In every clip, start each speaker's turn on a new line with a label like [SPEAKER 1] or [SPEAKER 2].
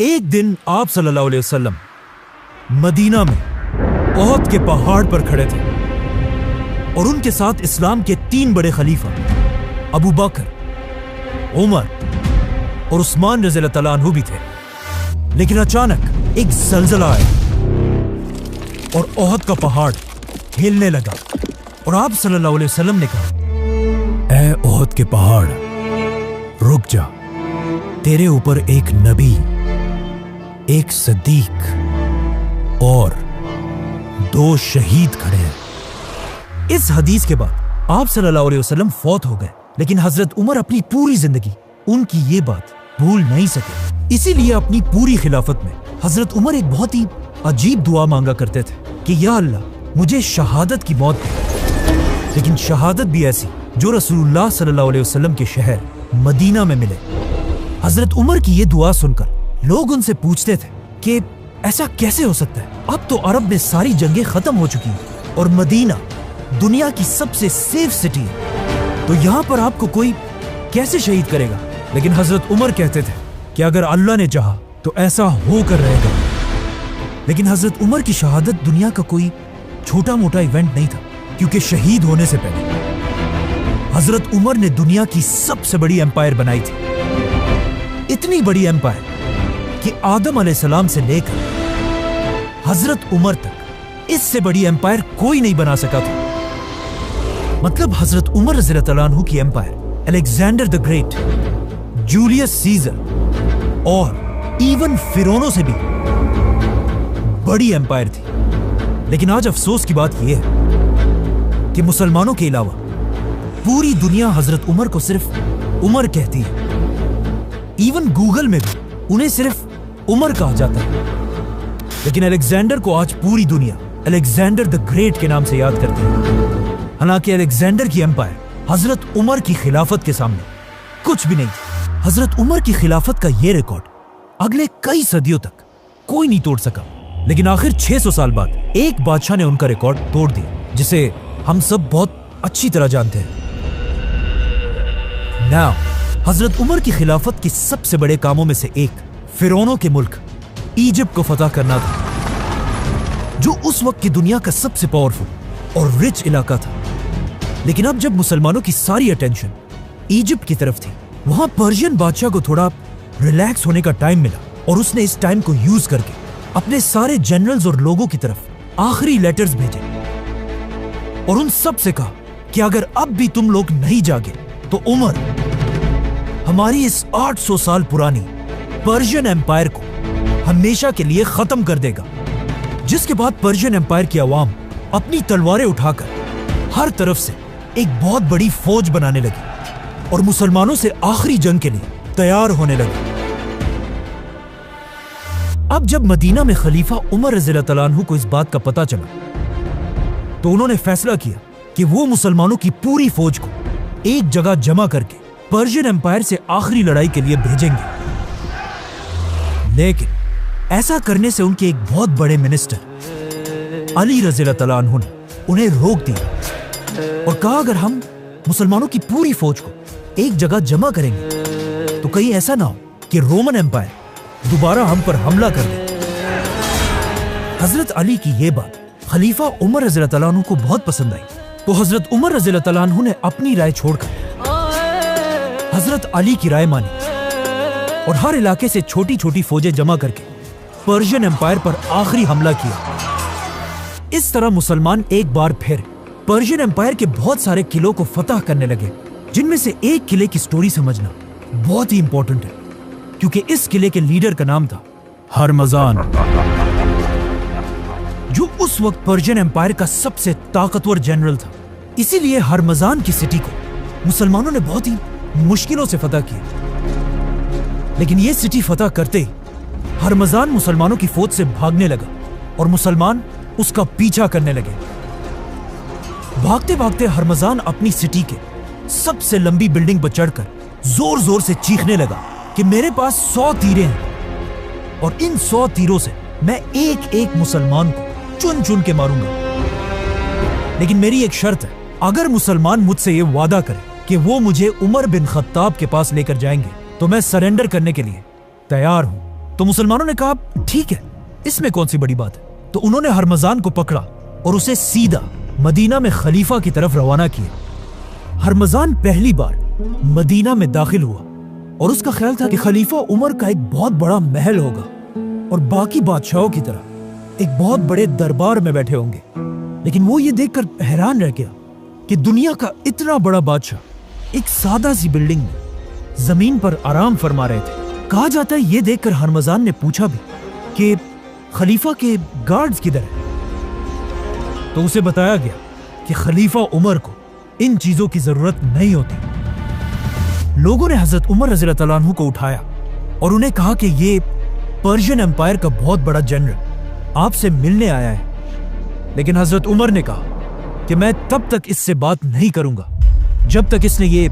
[SPEAKER 1] ایک دن آپ صلی اللہ علیہ وسلم مدینہ میں احد کے پہاڑ پر کھڑے تھے اور ان کے ساتھ اسلام کے 3 بڑے خلیفہ ابو بکر، عمر اور عثمان رضی اللہ تعالیٰ عنہ بھی تھے۔ لیکن اچانک ایک زلزلہ آیا اور احد کا پہاڑ ہلنے لگا اور آپ صلی اللہ علیہ وسلم نے کہا، اے احد کے پہاڑ رک جا، تیرے اوپر ایک نبی، ایک صدیق اور 2 شہید کھڑے ہیں۔ اس حدیث کے بعد آپ صلی اللہ علیہ وسلم فوت ہو گئے، لیکن حضرت عمر اپنی پوری زندگی ان کی یہ بات بھول نہیں سکے۔ اسی لیے اپنی پوری خلافت میں حضرت عمر ایک بہت ہی عجیب دعا مانگا کرتے تھے کہ یا اللہ مجھے شہادت کی موت دے، لیکن شہادت بھی ایسی جو رسول اللہ صلی اللہ علیہ وسلم کے شہر مدینہ میں ملے۔ حضرت عمر کی یہ دعا سن کر لوگ ان سے پوچھتے تھے کہ ایسا کیسے ہو سکتا ہے؟ اب تو عرب میں ساری جنگیں ختم ہو چکی ہیں اور مدینہ دنیا کی سب سے سیف سٹی ہے، تو یہاں پر آپ کو کوئی کیسے شہید کرے گا؟ لیکن حضرت عمر کہتے تھے کہ اگر اللہ نے چاہا تو ایسا ہو کر رہے گا۔ لیکن حضرت عمر کی شہادت دنیا کا کوئی چھوٹا موٹا ایونٹ نہیں تھا، کیونکہ شہید ہونے سے پہلے حضرت عمر نے دنیا کی سب سے بڑی ایمپائر بنائی تھی۔ اتنی بڑی ایمپائر کہ آدم علیہ السلام سے لے کر حضرت عمر تک اس سے بڑی ایمپائر کوئی نہیں بنا سکا تھا۔ مطلب حضرت عمر رضی اللہ تعالیٰ عنہ کی empire Alexander the great, Julius Caesar اور ایون فرعونوں سے بھی بڑی ایمپائر تھی۔ لیکن آج افسوس کی بات یہ ہے کہ مسلمانوں کے علاوہ پوری دنیا حضرت عمر کو صرف عمر کہتی ہے۔ ایون گوگل میں بھی انہیں صرف عمر کہا جاتا ہے، لیکن الیگزینڈر کو آج پوری دنیا الیگزینڈر دی گریٹ کے نام سے یاد کرتے ہیں۔ حالانکہ الیگزینڈر کی ایمپائر حضرت عمر کی خلافت کے سامنے کچھ بھی نہیں تھی۔ حضرت عمر کی خلافت کا یہ ریکارڈ اگلے کئی صدیوں تک کوئی نہیں توڑ سکا، لیکن آخر 600 سال بعد ایک بادشاہ نے ان کا ریکارڈ توڑ دیا، جسے ہم سب بہت اچھی طرح جانتے ہیں۔ ناؤ حضرت عمر کی خلافت کے سب سے بڑے کاموں میں سے ایک فرعونوں کے ملک ایجپٹ کو فتح کرنا تھا، جو اس وقت کی دنیا کا سب سے پاورفل اور رچ علاقہ تھا۔ لیکن اب جب مسلمانوں کی ساری اٹینشن ایجپٹ کی طرف تھی، وہاں پرشین بادشاہ کو تھوڑا ریلیکس ہونے کا ٹائم ملا، اور اس نے اس ٹائم کو یوز کر کے اپنے سارے جنرلز اور لوگوں کی طرف آخری لیٹرز بھیجے اور ان سب سے کہا کہ اگر اب بھی تم لوگ نہیں جاگے تو عمر ہماری اس 800 سال پرانی پرشین ایمپائر کو ہمیشہ کے لیے ختم کر دے گا۔ جس کے بعد پرشین ایمپائر کی عوام اپنی تلواریں اٹھا کر ہر طرف سے ایک بہت بڑی فوج بنانے لگی اور مسلمانوں سے آخری جنگ کے لیے تیار ہونے لگی۔ اب جب مدینہ میں خلیفہ عمر رضی اللہ تعالیٰ عنہ کو اس بات کا پتہ چلا تو انہوں نے فیصلہ کیا کہ وہ مسلمانوں کی پوری فوج کو ایک جگہ جمع کر کے پرشین ایمپائر سے آخری لڑائی کے لیے بھیجیں گے۔ لیکن ایسا کرنے سے ان کے ایک بہت بڑے منسٹر علی رضی اللہ تعالیٰ عنہ نے انہیں روک دیا اور کہا اگر ہم مسلمانوں کی پوری فوج کو ایک جگہ جمع کریں گے تو کہیں ایسا نہ ہو کہ رومن ایمپائر دوبارہ ہم پر حملہ کر دے۔ حضرت علی کی یہ بات خلیفہ عمر رضی اللہ تعالیٰ عنہ کو بہت پسند آئی، تو حضرت عمر رضی اللہ تعالیٰ عنہ نے اپنی رائے چھوڑ کر حضرت علی کی رائے مانی اور ہر علاقے سے چھوٹی چھوٹی فوجیں جمع کر کے پرشین ایمپائر پر آخری حملہ کیا۔ اس طرح مسلمان ایک بار پھر پرشین ایمپائر کے بہت سارے قلعوں کو فتح کرنے لگے، جن میں سے ایک قلعے کی سٹوری سمجھنا بہت ہی امپورٹنٹ ہے، کیونکہ اس قلعے کے لیڈر کا نام تھا ہرمزان، جو اس وقت پرشین ایمپائر کا سب سے طاقتور جنرل تھا۔ اسی لیے ہرمزان کی سٹی کو مسلمانوں نے بہت ہی مشکلوں سے فتح کیا، لیکن یہ سٹی فتح کرتے ہی ہرمزان مسلمانوں کی فوج سے بھاگنے لگا اور مسلمان اس کا پیچھا کرنے لگے۔ بھاگتے بھاگتے ہرمزان اپنی سٹی کے سب سے لمبی بلڈنگ پر چڑھ کر زور زور سے چیخنے لگا کہ میرے پاس 100 تیرے ہیں اور ان 100 تیروں سے میں ایک ایک مسلمان کو چن چن کے ماروں گا، لیکن میری ایک شرط ہے، اگر مسلمان مجھ سے یہ وعدہ کرے کہ وہ مجھے عمر بن خطاب کے پاس لے کر جائیں گے تو میں سرنڈر کرنے کے لیے تیار ہوں۔ تو مسلمانوں نے کہا ٹھیک ہے، اس میں کون سی بڑی بات ہے۔ تو انہوں نے ہرمزان کو پکڑا اور اسے سیدھا مدینہ میں خلیفہ کی طرف روانہ کیا۔ ہرمزان پہلی بار مدینہ میں داخل ہوا اور اس کا خیال تھا کہ خلیفہ عمر کا ایک بہت بڑا محل ہوگا اور باقی بادشاہوں کی طرح ایک بہت بڑے دربار میں بیٹھے ہوں گے، لیکن وہ یہ دیکھ کر حیران رہ گیا کہ دنیا کا اتنا بڑا بادشاہ ایک سادہ سی بلڈنگ میں زمین پر آرام فرما رہے تھے۔ کہا جاتا ہے یہ دیکھ کر ہرمزان نے پوچھا بھی کہ خلیفہ کے گارڈز کدھر ہیں؟ تو اسے بتایا گیا کہ خلیفہ عمر کو ان چیزوں کی ضرورت نہیں ہوتی۔ لوگوں نے حضرت عمر رضی اللہ تعالیٰ عنہ کو اٹھایا اور انہیں کہا کہ یہ پرشین امپائر کا بہت بڑا جنرل آپ سے ملنے آیا ہے، لیکن حضرت عمر نے کہا کہ میں تب تک اس سے بات نہیں کروں گا جب تک اس نے یہ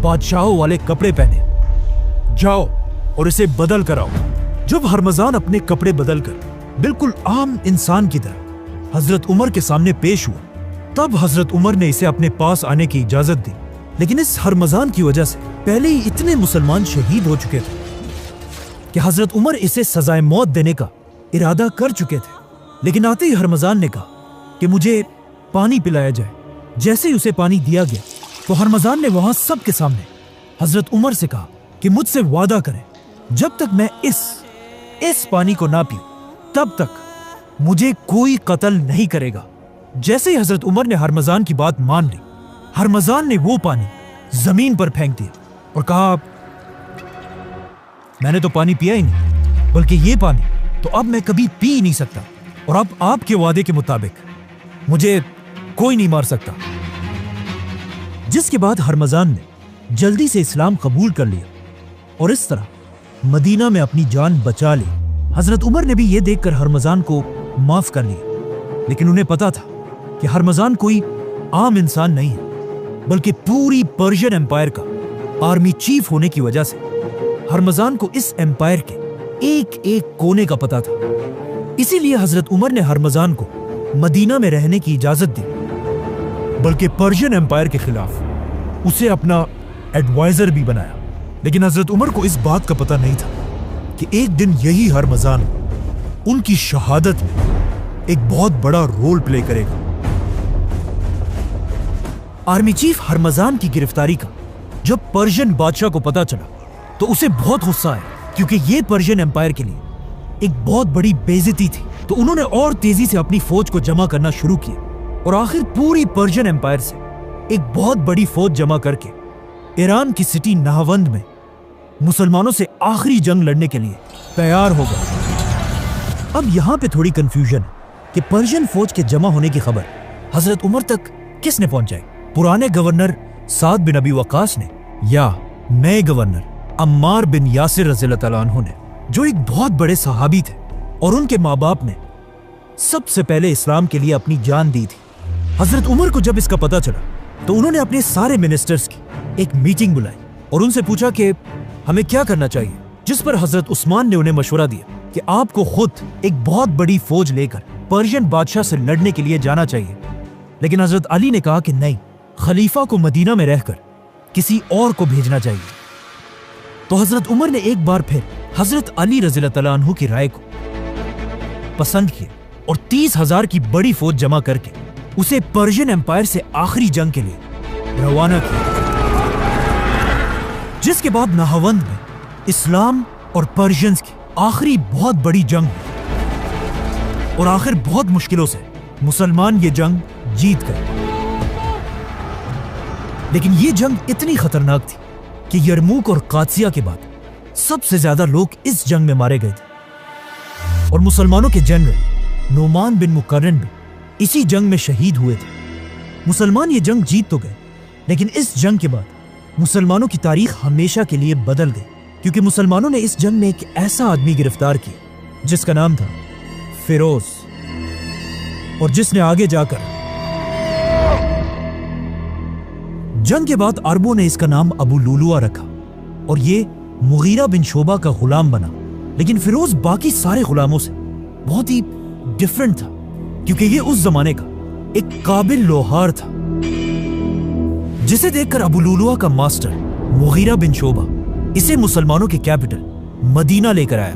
[SPEAKER 1] بادشاہوں والے کپڑے پہنے۔ جاؤ اور اسے بدل کر آؤ۔ جب ہرمزان اپنے کپڑے بدل کر بالکل عام انسان کی طرح حضرت عمر کے سامنے پیش ہوا، تب حضرت عمر نے اسے اپنے پاس آنے کی اجازت دی، لیکن اس ہرمزان کی وجہ سے پہلے ہی اتنے مسلمان شہید ہو چکے تھے کہ حضرت عمر اسے سزائے موت دینے کا ارادہ کر چکے تھے۔ لیکن آتے ہی ہرمزان نے کہا کہ مجھے پانی پلایا جائے۔ جیسے ہی اسے پانی دیا گیا تو ہرمزان نے وہاں سب کے سامنے حضرت عمر سے کہا کہ مجھ سے وعدہ کریں جب تک میں اس پانی کو نہ پیوں تب تک مجھے کوئی قتل نہیں کرے گا۔ جیسے ہی حضرت عمر نے ہرمزان کی بات مان لی، ہرمزان نے وہ پانی زمین پر پھینک دیا اور کہا میں نے تو پانی پیا ہی نہیں، بلکہ یہ پانی تو اب میں کبھی پی ہی نہیں سکتا، اور اب آپ کے وعدے کے مطابق مجھے کوئی نہیں مار سکتا۔ جس کے بعد ہرمزان نے جلدی سے اسلام قبول کر لیا اور اس طرح مدینہ میں اپنی جان بچا لی۔ حضرت عمر نے بھی یہ دیکھ کر ہرمزان کو معاف کر لیا، لیکن انہیں پتا تھا کہ ہرمزان کوئی عام انسان نہیں ہے، بلکہ پوری پرشین امپائر کا آرمی چیف ہونے کی وجہ سے ہرمزان کو اس امپائر کے ایک ایک کونے کا پتا تھا۔ اسی لیے حضرت عمر نے ہرمزان کو مدینہ میں رہنے کی اجازت دی، بلکہ پرشین امپائر کے خلاف اسے اپنا ایڈوائزر بھی بنایا۔ لیکن حضرت عمر کو اس بات کا پتہ نہیں تھا کہ ایک دن یہی ہرمزان ان کی شہادت میں ایک بہت بڑا رول پلے کرے گا۔ آرمی چیف ہرمزان کی گرفتاری کا جب پرشین بادشاہ کو پتا چلا تو اسے بہت غصہ آیا، کیونکہ یہ پرشین امپائر کے لیے ایک بہت بڑی بے عزتی تھی۔ تو انہوں نے اور تیزی سے اپنی فوج کو جمع کرنا شروع کیا اور آخر پوری پرشین امپائر سے ایک بہت بڑی فوج جمع کر کے ایران کی سٹی نہاوند میں مسلمانوں سے آخری جنگ لڑنے کے لیے تیار ہو گئے۔ اب یہاں پہ تھوڑی کنفیوژن ہے کہ پرشین فوج کے جمع ہونے کی خبر حضرت عمر تک کس نے پہنچائی؟ پرانے گورنر سعد بن ابی وقاص نے یا نئے گورنر عمار بن یاسر رضی اللہ تعالیٰ عنہ نے، جو ایک بہت بڑے صحابی تھے اور ان کے ماں باپ نے سب سے پہلے اسلام کے لیے اپنی جان دی تھی۔ حضرت عمر کو جب اس کا پتا چلا تو انہوں نے اپنے سارے منسٹرز کی ایک میٹنگ بلائی اور ان سے پوچھا کہ ہمیں کیا کرنا چاہیے، جس پر حضرت عثمان نے انہیں مشورہ دیا کہ آپ کو خود ایک بہت بڑی فوج لے کر پرشین بادشاہ سے لڑنے کے لیے جانا چاہیے۔ لیکن حضرت علی نے کہا کہ نہیں، خلیفہ کو مدینہ میں رہ کر کسی اور کو بھیجنا چاہیے۔ تو حضرت عمر نے ایک بار پھر حضرت علی رضی اللہ تعالیٰ عنہ کی رائے کو پسند کیا اور 30,000 کی بڑی فوج جمع کر کے اسے پرشین امپائر سے آخری جنگ کے لیے روانہ کیا، جس کے بعد نہاوند میں اسلام اور پرشینز کی آخری بہت بڑی جنگ ہوئی اور آخر بہت مشکلوں سے مسلمان یہ جنگ جیت گئے۔ لیکن یہ جنگ اتنی خطرناک تھی کہ یرموک اور قادسیہ کے بعد سب سے زیادہ لوگ اس جنگ میں مارے گئے تھے، اور مسلمانوں کے جنرل نعمان بن مقرن بھی اسی جنگ میں شہید ہوئے تھے۔ مسلمان یہ جنگ جیت تو گئے، لیکن اس جنگ کے بعد مسلمانوں کی تاریخ ہمیشہ کے لیے بدل گئی، کیونکہ مسلمانوں نے اس جنگ میں ایک ایسا آدمی گرفتار کیا جس کا نام تھا فیروز، اور جس نے آگے جا کر جنگ کے بعد عربوں نے اس کا نام ابو لولوا رکھا اور یہ مغیرہ بن شعبہ کا غلام بنا۔ لیکن فیروز باقی سارے غلاموں سے بہت ہی ڈیفرنٹ تھا، کیونکہ یہ اس زمانے کا ایک قابل لوہار تھا، جسے دیکھ کر ابو لولوا کا ماسٹر مغیرہ بن شعبہ اسے مسلمانوں کے کیپٹل مدینہ لے کر آیا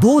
[SPEAKER 1] 2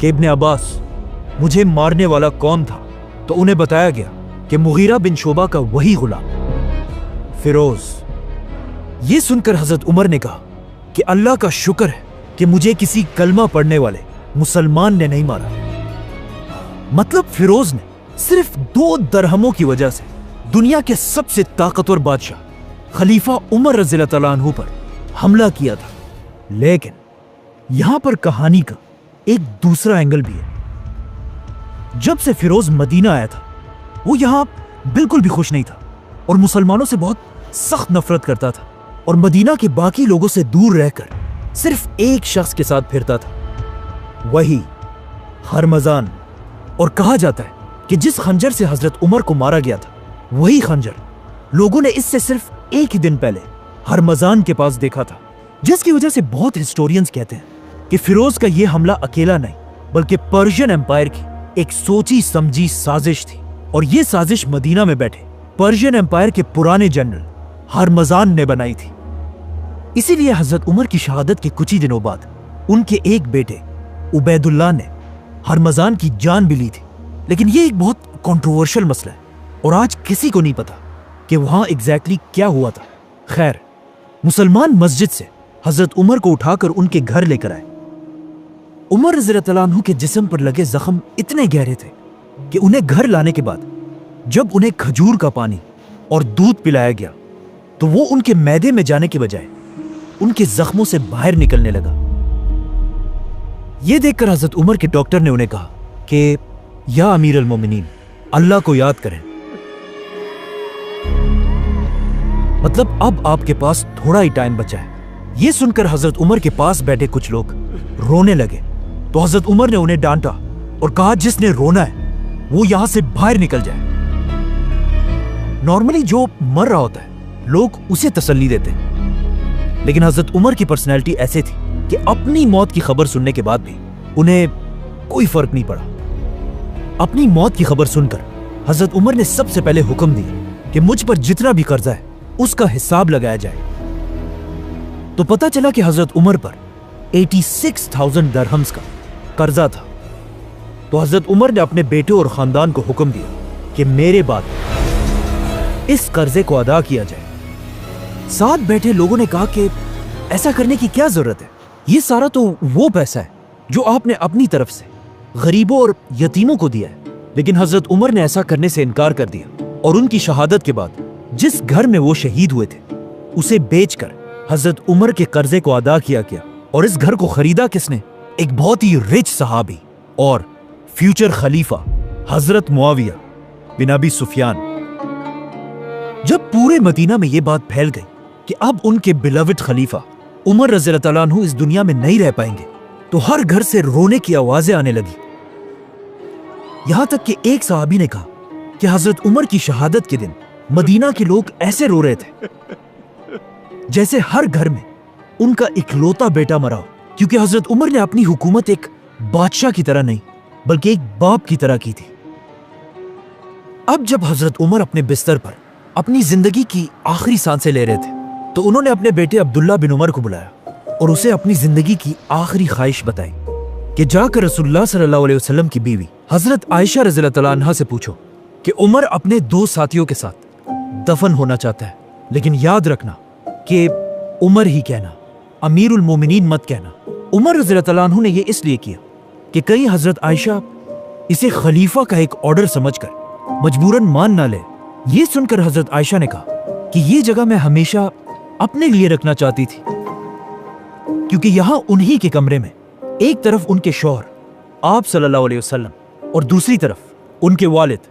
[SPEAKER 1] کہ ابن عباس مجھے مارنے والا کون تھا تو انہیں بتایا گیا کہ مغیرہ بن شعبہ کا وہی غلام فیروز۔ یہ سن کر حضرت عمر نے کہا کہ اللہ کا شکر ہے کہ مجھے کسی کلمہ پڑھنے والے مسلمان نے نہیں مارا۔ مطلب فیروز نے صرف 2 درہموں کی وجہ سے دنیا کے سب سے طاقتور بادشاہ خلیفہ عمر رضی اللہ تعالیٰ عنہ پر حملہ کیا تھا۔ لیکن یہاں پر کہانی کا ایک دوسرا اینگل بھی ہے۔ جب سے فیروز مدینہ آیا تھا وہ یہاں بالکل بھی خوش نہیں تھا اور مسلمانوں سے بہت سخت نفرت کرتا تھا، اور مدینہ کے باقی لوگوں سے دور رہ کر صرف ایک شخص کے ساتھ پھرتا تھا، وہی ہرمزان۔ اور کہا جاتا ہے کہ جس خنجر سے حضرت عمر کو مارا گیا تھا وہی خنجر لوگوں نے اس سے صرف ایک ہی دن پہلے ہرمزان کے پاس دیکھا تھا، جس کی وجہ سے بہت ہسٹورینز کہتے ہیں کہ فیروز کا یہ حملہ اکیلا نہیں بلکہ پرشین امپائر کی ایک سوچی سمجھی سازش تھی، اور یہ سازش مدینہ میں بیٹھے پرشین امپائر کے پرانے جنرل ہرمزان نے بنائی تھی۔ اسی لیے حضرت عمر کی شہادت کے کچھ ہی دنوں بعد ان کے ایک بیٹے عبید اللہ نے ہرمزان کی جان بھی لی تھی۔ لیکن یہ ایک بہت کنٹروورشل مسئلہ ہے اور آج کسی کو نہیں پتا کہ وہاں ایگزیکٹلی کیا ہوا تھا۔ خیر، مسلمان مسجد سے حضرت عمر کو اٹھا کر ان کے گھر لے کر آئے۔ عمر رضی اللہ عنہ کے جسم پر لگے زخم اتنے گہرے تھے کہ انہیں گھر لانے کے بعد جب انہیں کھجور کا پانی اور دودھ پلایا گیا تو وہ ان کے معدے میں جانے کے بجائے ان کے زخموں سے باہر نکلنے لگا۔ یہ دیکھ کر حضرت عمر کے ڈاکٹر نے انہیں کہا کہ یا امیر المومنین، اللہ کو یاد کریں، مطلب اب آپ کے پاس تھوڑا ہی ٹائم بچا ہے۔ یہ سن کر حضرت عمر کے پاس بیٹھے کچھ لوگ رونے لگے تو حضرت عمر نے انہیں ڈانٹا اور کہا جس نے رونا ہے وہ یہاں سے باہر نکل جائے۔ نارملی جو مر رہا ہوتا ہے لوگ اسے تسلی دیتے ہیں، لیکن حضرت عمر کی پرسنالٹی ایسے تھی کہ اپنی موت کی خبر سننے کے بعد بھی انہیں کوئی فرق نہیں پڑا۔ اپنی موت کی خبر سن کر حضرت عمر نے سب سے پہلے حکم دیا کہ مجھ پر جتنا بھی قرضہ ہے اس کا حساب لگایا جائے۔ تو پتا چلا کہ حضرت عمر پر 86,000 درہمز کا قرضہ تھا۔ تو حضرت عمر نے اپنے بیٹے اور خاندان کو حکم دیا کہ میرے بعد اس قرضے کو ادا کیا جائے۔ ساتھ بیٹھے لوگوں نے کہا کہ ایسا کرنے کی کیا ضرورت ہے، یہ سارا تو وہ پیسہ ہے جو آپ نے اپنی طرف سے غریبوں اور یتیموں کو دیا ہے۔ لیکن حضرت عمر نے ایسا کرنے سے انکار کر دیا، اور ان کی شہادت کے بعد جس گھر میں وہ شہید ہوئے تھے اسے بیچ کر حضرت عمر کے قرضے کو ادا کیا گیا۔ اور اس گھر کو خریدا کس نے؟ ایک بہت ہی رچ صحابی اور فیوچر خلیفہ حضرت معاویہ بن ابی سفیان۔ جب پورے مدینہ میں یہ بات پھیل گئی کہ اب ان کے بیلوڈ خلیفہ عمر رضی اللہ تعالیٰ عنہ اس دنیا میں نہیں رہ پائیں گے تو ہر گھر سے رونے کی آوازیں آنے لگی۔ یہاں تک کہ ایک صحابی نے کہا کہ حضرت عمر کی شہادت کے دن مدینہ کے لوگ ایسے رو رہے تھے جیسے ہر گھر میں ان کا اکلوتا بیٹا مرا ہو، کیونکہ حضرت عمر نے اپنی حکومت ایک بادشاہ کی طرح نہیں بلکہ ایک باپ کی طرح کی تھی۔ اب جب حضرت عمر اپنے بستر پر اپنی زندگی کی آخری سانسیں لے رہے تھے تو انہوں نے اپنے بیٹے عبداللہ بن عمر کو بلایا اور اسے اپنی زندگی کی آخری خواہش بتائی کہ جا کر رسول اللہ صلی اللہ علیہ وسلم کی بیوی حضرت عائشہ رضی اللہ تعالیٰ عنہا سے پوچھو کہ عمر اپنے 2 ساتھیوں کے ساتھ دفن ہونا چاہتا ہے، لیکن یاد رکھنا کہ عمر ہی کہنا، امیر المومنین مت کہنا۔ عمر رضی اللہ تعالیٰ عنہ نے یہ اس لیے کیا کہ کہیں حضرت عائشہ اسے خلیفہ کا ایک آرڈر سمجھ کر مجبوراً مان نہ لے۔ یہ سن کر حضرت عائشہ نے کہا کہ یہ جگہ میں ہمیشہ اپنے لیے رکھنا چاہتی تھی، کیونکہ یہاں انہی کے کمرے میں ایک طرف ان کے شوہر آپ صلی اللہ علیہ وسلم اور دوسری طرف ان کے والد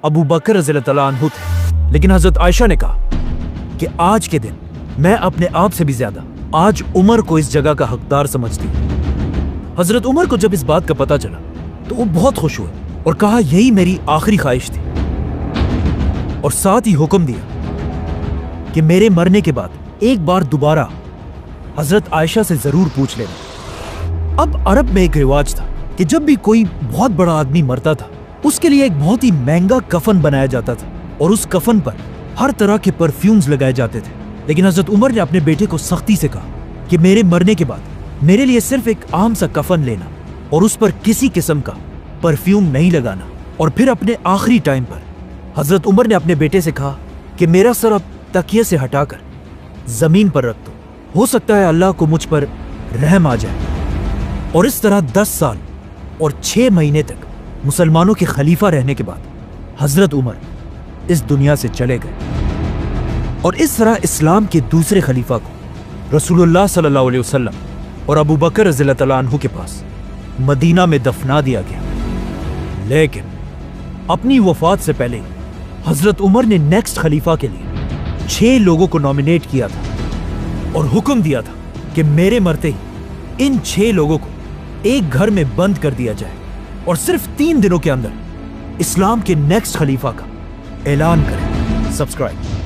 [SPEAKER 1] ابو بکر رضی اللہ تعالیٰ عنہ تھے۔ لیکن حضرت عائشہ نے کہا کہ آج کے دن میں اپنے آپ سے بھی زیادہ آج عمر کو اس جگہ کا حقدار سمجھتی ہوں۔ حضرت عمر کو جب اس بات کا پتہ چلا تو وہ بہت خوش ہوئے اور کہا یہی میری آخری خواہش تھی، اور ساتھ ہی حکم دیا کہ میرے مرنے کے بعد ایک بار دوبارہ حضرت عائشہ سے ضرور پوچھ لینا۔ اب عرب میں ایک رواج تھا کہ جب بھی کوئی بہت بڑا آدمی مرتا تھا اس کے لیے ایک بہت ہی مہنگا کفن بنایا جاتا تھا اور اس کفن پر ہر طرح کے پرفیومز لگائے جاتے تھے۔ لیکن حضرت عمر نے اپنے بیٹے کو سختی سے کہا کہ میرے مرنے کے بعد میرے لیے صرف ایک عام سا کفن لینا اور اس پر کسی قسم کا پرفیوم نہیں لگانا. اور پھر اپنے آخری ٹائم پر حضرت عمر نے اپنے بیٹے سے کہا کہ میرا سر اب تکیے سے ہٹا کر زمین پر رکھ دو, ہو سکتا ہے اللہ کو مجھ پر رحم آ جائے. اور اس طرح 10 سال اور 6 مہینے تک مسلمانوں کے خلیفہ رہنے کے بعد حضرت عمر اس دنیا سے چلے گئے. اور اس طرح اسلام کے دوسرے خلیفہ کو رسول اللہ صلی اللہ علیہ وسلم اور ابو بکر رضی اللہ تعالیٰ عنہ کے پاس مدینہ میں دفنا دیا گیا. لیکن اپنی وفات سے پہلے حضرت عمر نے نیکسٹ خلیفہ کے لیے 6 لوگوں کو نامینیٹ کیا تھا اور حکم دیا تھا کہ میرے مرتے ہی ان 6 لوگوں کو ایک گھر میں بند کر دیا جائے اور صرف 3 دنوں کے اندر اسلام کے نیکسٹ خلیفہ کا اعلان کریں. سبسکرائب.